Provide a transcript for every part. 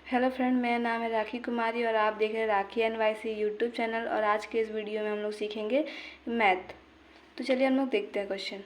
Hello friend, मेरा नाम है राखी कुमारी और आप देख रहे हैं राखी NYC यूट्यूब चैनल। और आज के इस वीडियो में हम लोग सीखेंगे मैथ। तो चलिए हम लोग देखते हैं क्वेश्चन।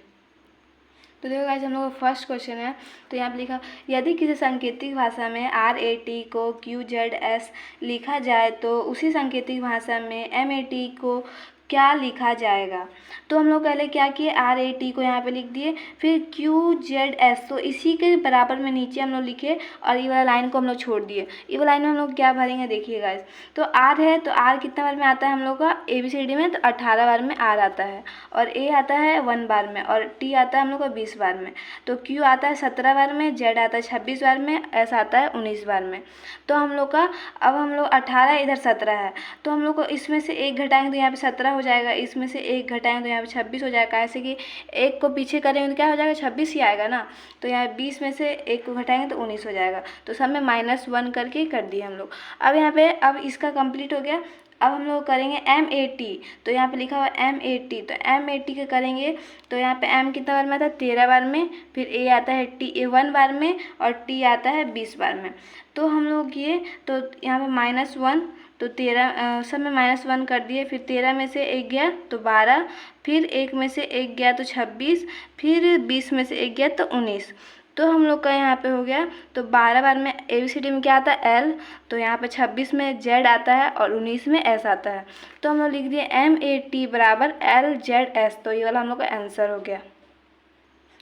तो देखो गाइस, हम लोग का फर्स्ट क्वेश्चन है। तो यहाँ पे लिखा, यदि किसी सांकेतिक भाषा में RAT को QZS लिखा जाए तो उसी सांकेतिक भाषा में MAT को क्या लिखा जाएगा। तो हम लोग पहले क्या किए, RAT को यहाँ पे लिख दिए, फिर QZS तो इसी के बराबर में नीचे हम लोग लिखे और ये वाला लाइन को हम लोग छोड़ दिए। ये वाला लाइन में हम लोग क्या भरेंगे देखिए गाइस। तो R है तो R कितना बार में आता है हम लोग का ABCD में, तो 18 बार में R आता है, और A आता है 1 बार में, और T आता है हम लोग का 20 बार में, तो Q आता है 17 बार में, Z आता है 26 बार में, S आता है 19 बार में। तो हम लोग का अब हम लोग 18 इधर 17 है, तो हम लोग को इसमें से एक घटाएंगे तो यहाँ पे 17 हो जाएगा, इसमें से एक घटाएंगे तो यहाँ पे 26 हो जाएगा। ऐसे कि एक को पीछे करेंगे तो क्या हो जाएगा, 26 ही आएगा ना। तो यहाँ 20 में से एक को घटाएंगे तो 19 हो जाएगा। तो सब में -1 करके कर दिए हम लोग। अब यहाँ पे अब इसका कंप्लीट हो गया। अब हम लोग करेंगे MAT। तो यहाँ पे लिखा हुआ MAT, तो MAT के करेंगे तो यहाँ पे M कितना बार में आता है 13 बार में, फिर A आता है T1 बार में, और T आता है 20 बार में। तो हम लोग ये तो यहाँ पे -1, तो 13 सब में -1 कर दिए। फिर 13 में से एक गया तो 12, फिर एक में से एक गया तो 26, फिर 20 में से एक गया तो 19। तो हम लोग का यहाँ पे हो गया। तो 12 बार में ABCD में क्या आता है L, तो यहाँ पे 26 में Z आता है और 19 में S आता है। तो हम लोग लिख दिए MAT बराबर LZS। तो ये वाला हम लोग का आंसर हो गया।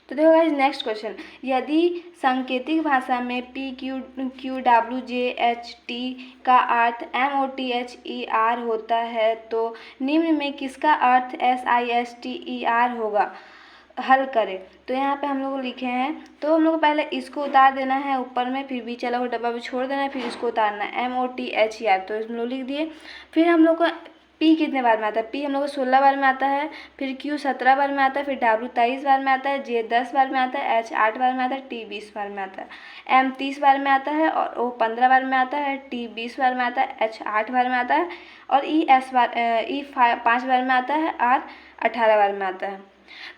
तो देखो गाइस, नेक्स्ट क्वेश्चन, यदि सांकेतिक भाषा में PQWJHT का अर्थ MOTHER होता है तो निम्न में किसका अर्थ SISTER होगा, हल करें। तो यहाँ पे हम लोग लिखे हैं, तो हम लोग को पहले इसको उतार देना है ऊपर में, फिर बीच वाला को डब्बा में छोड़ देना है, फिर इसको उतारना है MOTHER। तो इसमें लोग लिख दिए। फिर हम लोग को P कितने बार में आता है, P हम लोग को 16 बार में आता है, फिर Q 17 बार में आता है, फिर W 23 बार में आता है, J 10 बार में आता है, H 8 बार में आता है, T 20 बार में आता है, M 30 बार में आता है, और O 15 बार में आता है, T 20 बार में आता है, H 8 बार में आता है, और E 5 बार में आता है, R 18 बार में आता है।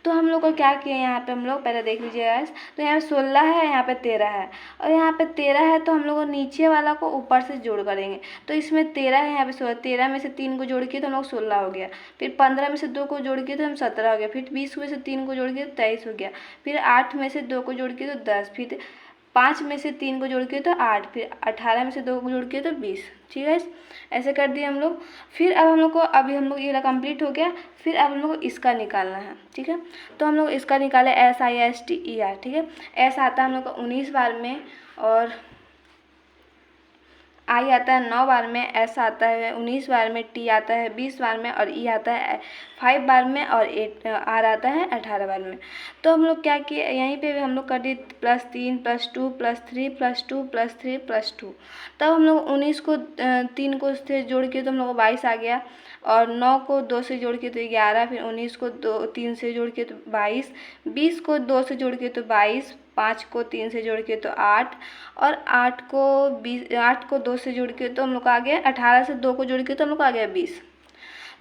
तो हम लोग को क्या किया, यहाँ पे हम लोग पहले देख लीजिए गाइस। तो यहाँ पे 16 है, यहाँ पे 13 है, और यहाँ पे 13 है, तो हम लोग नीचे वाला को ऊपर से जोड़ करेंगे। तो इसमें 13 है, यहाँ पे 16, 13 में से 3 को जोड़ के तो हम लोग 16 हो गया, फिर 15 में से 2 को जोड़ के तो हम 17 हो गया, फिर 20 में से 3 को जोड़ के तो 23 हो गया, फिर 8 में से 2 को जोड़ के तो 10, फिर 5 में से 3 को जोड़ के तो 8, फिर 18 में से 2 को जोड़ के तो 20। ठीक है, ऐसे कर दिए हम लोग। फिर अब हम लोग को अभी हम लोग ये वाला कंप्लीट हो गया। फिर अब हम लोग को इसका निकालना है। ठीक है, तो हम लोग इसका निकाले SISTER। ठीक है, S आता है हम लोग को 19 बार में, और I आता है 9 बार में, S आता है 19 बार में, T आता है 20 बार में, और E आता है 5 बार में, और R आता है 18 बार में। तो हम लोग क्या किए, यहीं पे भी हम लोग कर दिए +3 +2 +3 +2 +3 +2। तब हम लोग 19 को 3 को से जोड़ के तो हम लोग को 22 आ गया, और 9 को 2 से जोड़ के तो 11, फिर 19 को 3 से जोड़ के तो 22, 20 को 2 से जोड़ के तो 22, 5 को 3 से जोड़ के तो 8, और 8 को 2 से जोड़ के तो हम लोग को आ गया 18, से 2 को जोड़ के तो हम लोग को आ गया 20।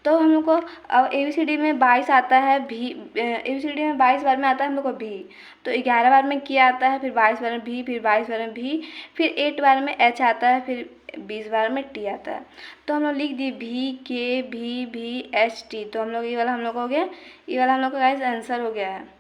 तो हम लोग को अब ABCD में 22 आता है, ABCD में 22 बार में आता है हम लोग को भी। तो 11 बार में किया आता है, फिर 22 बार में भी, फिर 22 बार में भी, फिर 8 बार में H आता है, फिर 20 बार में T आता है। तो हम लोग लिख दिए VKVVHT। तो हम लोग ये वाला हम लोग हो गया, ये वाला हम लोग का गाइस आंसर हो गया है।